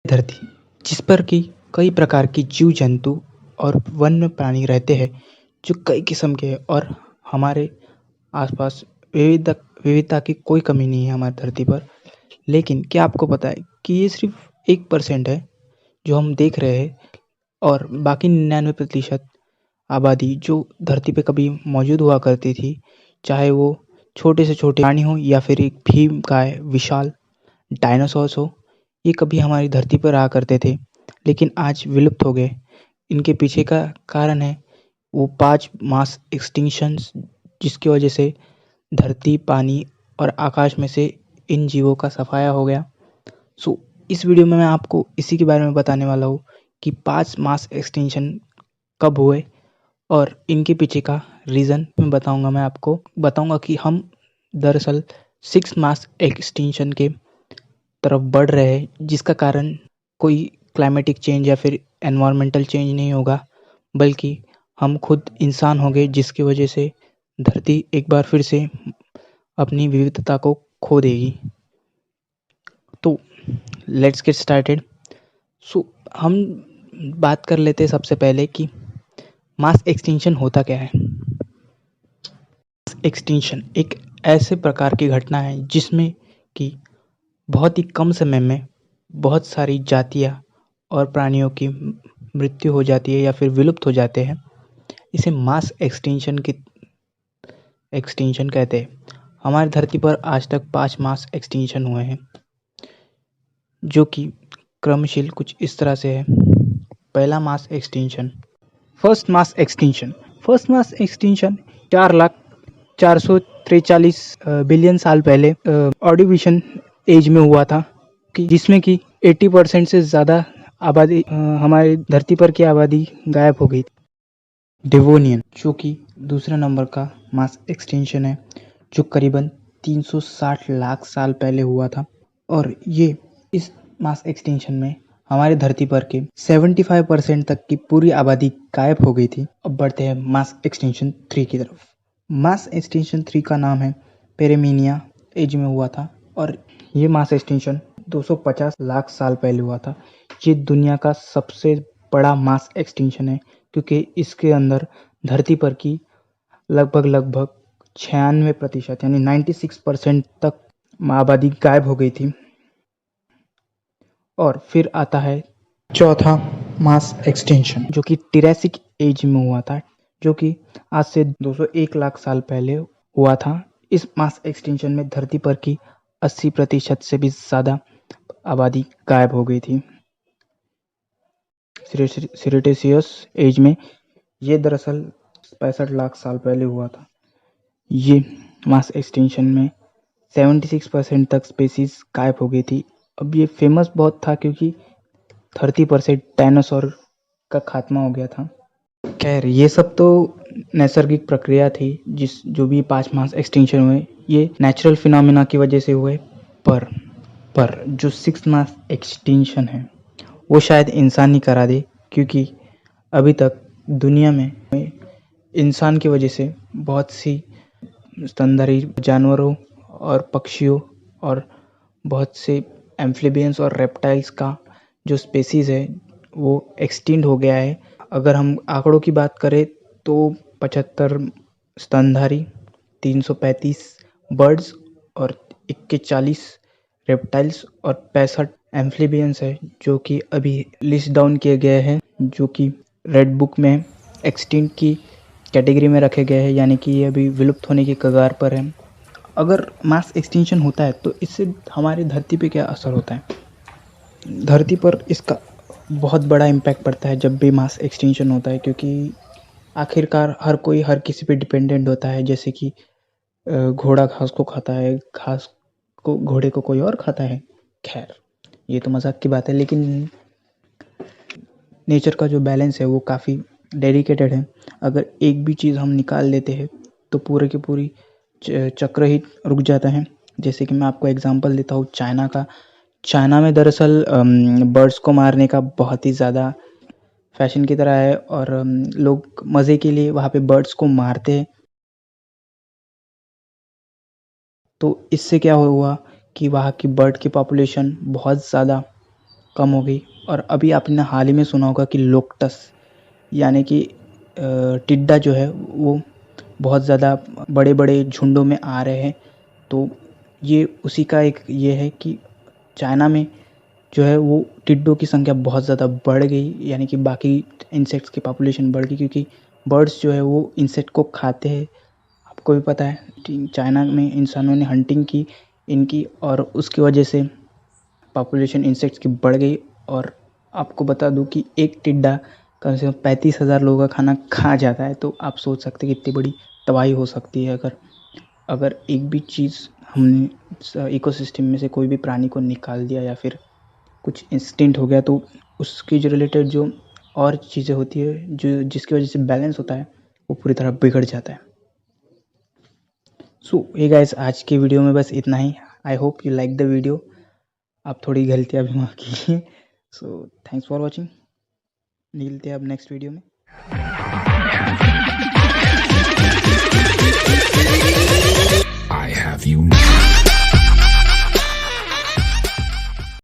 धरती जिस पर कि कई प्रकार के जीव जंतु और वन्य प्राणी रहते हैं जो कई किस्म के हैं और हमारे आसपास विविधता की कोई कमी नहीं है हमारी धरती पर। लेकिन क्या आपको पता है कि ये सिर्फ 1% है जो हम देख रहे हैं और बाकी 99% आबादी जो धरती पे कभी मौजूद हुआ करती थी, चाहे वो छोटे से छोटे प्राणी हो या फिर एक भीमकाय विशाल डायनासोर्स हो, ये कभी हमारी धरती पर रहा करते थे लेकिन आज विलुप्त हो गए। इनके पीछे का कारण है वो 5 मास एक्सटिंक्शंस जिसकी वजह से धरती, पानी और आकाश में से इन जीवों का सफाया हो गया। इस वीडियो में मैं आपको इसी के बारे में बताने वाला हूँ कि 5 मास एक्सटिंक्शन कब हुए और इनके पीछे का रीज़न मैं आपको बताऊंगा कि हम दरअसल 6 मास एक्सटिंक्शन के तरफ बढ़ रहे हैं जिसका कारण कोई क्लाइमेटिक चेंज या फिर एनवायरमेंटल चेंज नहीं होगा, बल्कि हम खुद इंसान होंगे जिसकी वजह से धरती एक बार फिर से अपनी विविधता को खो देगी। तो लेट्स गेट स्टार्टेड। हम बात कर लेते हैं सबसे पहले कि मास एक्सटिंक्शन होता क्या है। मास एक्सटिंक्शन एक ऐसे प्रकार की घटना है जिसमें कि बहुत ही कम समय में बहुत सारी जातियाँ और प्राणियों की मृत्यु हो जाती है या फिर विलुप्त हो जाते हैं। इसे मास एक्सटिंक्शन कहते हैं। हमारी धरती पर आज तक 5 मास एक्सटिंक्शन हुए हैं जो कि क्रमशील कुछ इस तरह से है। पहला mass extinction, first mass extinction. 4,04,43 billion साल पहले ऑर्डिविशन एज में हुआ था कि जिसमें कि 80% से ज़्यादा आबादी हमारी धरती पर की आबादी गायब हो गई। डिवोनियन जो कि दूसरे नंबर का मास एक्सटिंक्शन है जो करीबन 360 लाख साल पहले हुआ था और ये इस मास एक्सटिंक्शन में हमारी धरती पर के 75% तक की पूरी आबादी गायब हो गई थी। अब बढ़ते हैं मास एक्सटिंक्शन 3 की तरफ। मास एक्सटिंक्शन 3 का नाम है पेरेमिनिया एज में हुआ था और ये मास एक्सटिंक्शन 250 लाख साल पहले हुआ था। ये दुनिया का सबसे बड़ा मास एक्सटिंक्शन है क्योंकि इसके अंदर धरती पर की लगभग 96% यानी 96% तक आबादी गायब हो गई थी। और फिर आता है चौथा मास एक्सटिंक्शन जो कि टिरैसिक एज में हुआ था, जो कि आज से 201 लाख साल पहले हुआ था। इस मास एक्सटिंक्शन में धरती पर की 80% से भी ज़्यादा आबादी गायब हो गई थी। क्रीटेशियस एज में ये दरअसल 65 लाख साल पहले हुआ था। ये मास एक्सटिंक्शन में 76% तक स्पेसीज गायब हो गई थी। अब ये फेमस बहुत था क्योंकि धरती पर से डायनासोर का खात्मा हो गया था। खैर ये सब तो नैसर्गिक प्रक्रिया थी जो भी 5 मास एक्सटिंक्शन हुए ये नेचुरल फिनोमेना की वजह से हुए। पर जो 6 मास एक्सटिंक्शन है वो शायद इंसान ही करा दे, क्योंकि अभी तक दुनिया में इंसान की वजह से बहुत सी स्तनधारी जानवरों और पक्षियों और बहुत से एम्फिबियंस और रेप्टाइल्स का जो स्पेसीज है वो एक्सटिंक्ट हो गया है। अगर हम आंकड़ों की बात करें तो 75 स्तनधारी, 335 बर्ड्स और 41 रेप्टाइल्स और 65 एम्फिबियंस है जो कि अभी लिस्ट डाउन किए गए हैं, जो कि रेड बुक में एक्सटिंक्ट की कैटेगरी में रखे गए हैं, यानी कि ये अभी विलुप्त होने की कगार पर है। अगर मास एक्सटिंक्शन होता है तो इससे हमारी धरती पे क्या असर होता है? धरती पर इसका बहुत बड़ा इम्पैक्ट पड़ता है जब भी मास एक्सटिंक्शन होता है, क्योंकि आखिरकार हर कोई हर किसी पे डिपेंडेंट होता है। जैसे कि घोड़ा घास को खाता है, घास को घोड़े को कोई और खाता है। खैर ये तो मजाक की बात है, लेकिन नेचर का जो बैलेंस है वो काफ़ी डेडिकेटेड है। अगर एक भी चीज़ हम निकाल देते हैं तो पूरे की पूरी चक्र ही रुक जाता है। जैसे कि मैं आपको एग्जांपल देता हूँ चाइना का। चाइना में दरअसल बर्ड्स को मारने का बहुत ही ज़्यादा फैशन की तरह है और लोग मज़े के लिए वहाँ पे बर्ड्स को मारते हैं। तो इससे क्या हुआ कि वहाँ की बर्ड की पॉपुलेशन बहुत ज़्यादा कम हो गई। और अभी आपने हाल ही में सुना होगा कि लोकटस यानी कि टिड्डा जो है वो बहुत ज़्यादा बड़े बड़े झुंडों में आ रहे हैं। तो ये उसी का एक ये है कि चाइना में जो है वो टिड्डों की संख्या बहुत ज़्यादा बढ़ गई, यानी कि बाकी इंसेक्ट्स की पॉपुलेशन बढ़ गई, क्योंकि बर्ड्स जो है वो इंसेक्ट को खाते हैं। आपको भी पता है चाइना में इंसानों ने हंटिंग की इनकी, और उसकी वजह से पॉपुलेशन इंसेक्ट्स की बढ़ गई। और आपको बता दूं कि एक टिड्डा कम से कम 35,000 लोगों का खाना खा जाता है। तो आप सोच सकते हैं कितनी बड़ी तबाही हो सकती है अगर एक भी चीज़ हमने इकोसिस्टम में से कोई भी प्राणी को निकाल दिया या फिर कुछ इंसिडेंट हो गया, तो उसकी जो रिलेटेड जो और चीज़ें होती है जो जिसकी वजह से बैलेंस होता है वो पूरी तरह बिगड़ जाता है। सो हे गाइस, आज के वीडियो में बस इतना ही। I hope you like the video. आप थोड़ी गलतियाँ भी माफ़ कीजिए। So thanks for watching. मिलते हैं अब नेक्स्ट वीडियो में। I have you now.